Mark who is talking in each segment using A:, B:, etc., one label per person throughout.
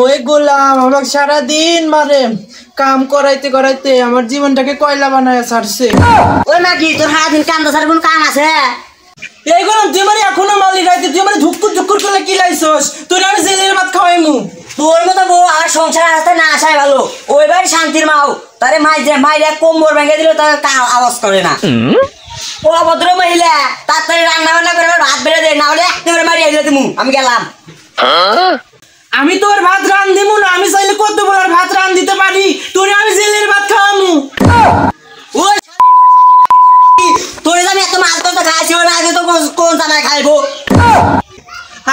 A: ওই গোলাম আমাকে সারাদিন মারে, কাম করাইতে করাইতে আমার জীবনটাকে কয়লা বানায় ছাড়ছে।
B: ওই নাকি তোর সারাদিন কান্দা ছাড়া কোনো কাম আছে?
A: এই গোলাম তুই মানে এখনো মালিক রাইতে তুই মানে ধুক্কুর ধুক্কুর করলে কি লাইছস? তুই আমি জেলের ভাত খাওয়াইমু।
B: তোর মতো বউ আর সংসার আসতে না আসাই ভালো। ওই বাড়ি শান্তির মাও তারে মাইরে কোমর ভেঙে দিল, তার আওয়াজ করে না। ও অভদ্র মহিলা, তাড়াতাড়ি রান্না বান্না করে ভাত বেড়ে দে, না হলে একেবারে মারিয়ে দিলে তুমি। আমি গেলাম।
A: আমি তোর ভাত রান দিমু না, আমি চাইলে কত বলার ভাত রান দিতে পারি, তোরে আমি জেলের ভাত খাওয়ামু।
B: ওই তোরে আমি এত মাছ তো খাইছি, ওই আগে তো কোন জামাই খাইবো?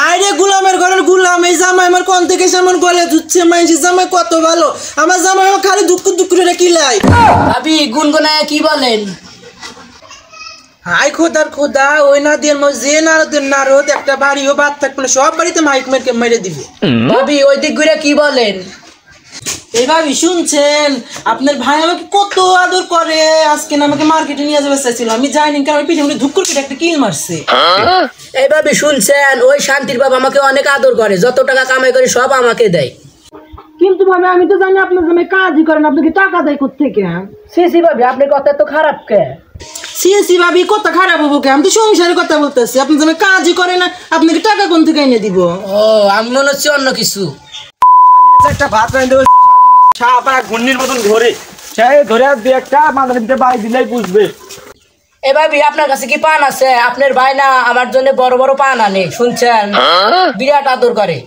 A: আরে গোলামের ঘরের গোলাম, এই জামাই আমার কোন থেকে সেমন গলে ধুচ্ছে, মাইছি জামাই কত ভালো, আমার জামাই আমার খালি দুঃখ করে কিলাই।
B: ভাবি গুনগুনায় কি বলেন?
A: হাই খোদার খোদা, ওই না দিয়ে যে নারদের নারদ একটা বাড়িও বাদ থাকবে না, সব বাড়িতে মাইক মেরকে মেরে দিবে।
B: ভাবি ওই দিক ঘুরে কি বলেন?
A: এই ভাবি শুনছেন, আপনার ভাই আমাকে কত আদর করে, আজকে না আমাকে মার্কেটে নিয়ে যাবে চাইছিল, আমি যাইনি কারণ আমার পিঠে ধুক্কুর করে একটা কিল মারছে।
B: এই ভাবি শুনছেন, ওই শান্তির বাবা আমাকে অনেক আদর করে, যত টাকা কামাই করে সব আমাকে দেয়।
A: কিন্তু ভাবি আমি তো জানি আপনার জন্য কাজই করেন, আপনাকে টাকা দেয় কোত্থেকে?
B: সি ভাবি আপনার কথা তো খারাপ কে?
A: সি ভাবি কত খারাপ হবো কে? আমি তো সংসারের কথা বলতেছি, আপনার জন্য কাজই করে না, আপনাকে টাকা কোন থেকে এনে দিব?
B: ও আমি মনে হচ্ছে অন্য কিছু।
C: একটা ভাত রাঁধতে সাপা ঘূর্ণির মতন ঘরে ধরে দিয়ে একটা মাথার ভিতরে বাড়ি দিলেই বুঝবে।
B: এ ভাবি আপনার কাছে কি পান আছে? আপনার ভাই না আমার জন্য বড় বড় পান আনে, শুনছেন? বিরাট আদর করে।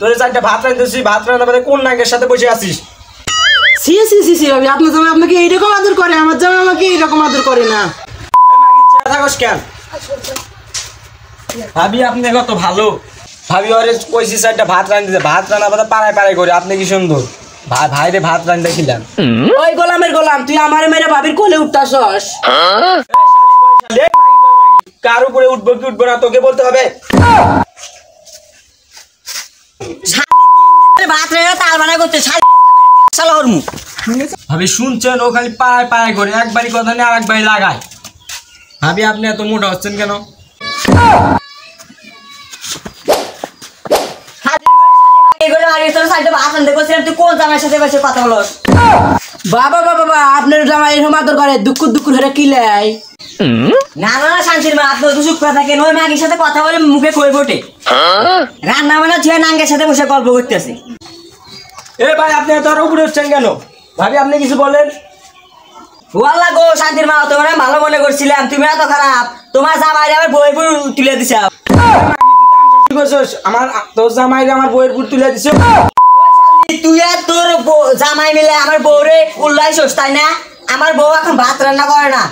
C: তোরে চারটা ভাত রাঁধতেছি, ভাত রান্না বাদে কোন নাকের সাথে বসে আছিস?
A: সি ভাবি আপনার জামাই আপনাকে এইরকম আদর করে, আমার জামাই আমাকে এইরকম আদর করে না।
C: থাকস কেন ভাবি? আপনি কত ভালো ভাবি, ওরে কইছি চারটা ভাত রাঁধতে, ভাত রান্না বাদে পাড়ায় পাড়ায় করে। আপনি কি সুন্দর ভাইরে ভাত রাঁধতে খিলাম।
B: ওই গোলামের গোলাম, তুই আমার মেরে ভাবির কোলে উঠতাছস।
C: কার উপরে উঠবো কি উঠবো না তোকে বলতে হবে?
B: ভাত রেখে তাল বানা করতে
C: ভাবি শুনছেন, ও খালি পাড়ায় পাড়ায় করে, একবারই কথা নেই আর একবারই লাগায়। ভাবি আপনি এত মোটা হচ্ছেন কেন?
B: বাবা বাবা আপনার জামাই এরকম আদর করে, দুঃখ ধরে কিলাই। না না শান্তির মা, আপনি সুখ করে থাকেন, ওই মাগির সাথে কথা বলে মুখে কই বটে, রান্না বান্না ছুঁয়ে নাঙ্গের সাথে বসে গল্প করতেছে।
C: এ ভাই আপনি এত উপরে উঠছেন কেন? ভাবি আপনি কিছু বলেন।
B: ওয়াল্লা গো শান্তির মা, তোমার ভালো মনে করছিলাম, তুমি এত খারাপ। তোমার জামাই আমার বই তুলে দিছে।
C: আমার তোর জামাই আমার বইয়ের পুর তুলে দিছে।
B: তুই আর তোর জামাই মিলে আমার বউরে উল্লাইছস, তাই না? আমার বউ এখন ভাত রান্না করে না,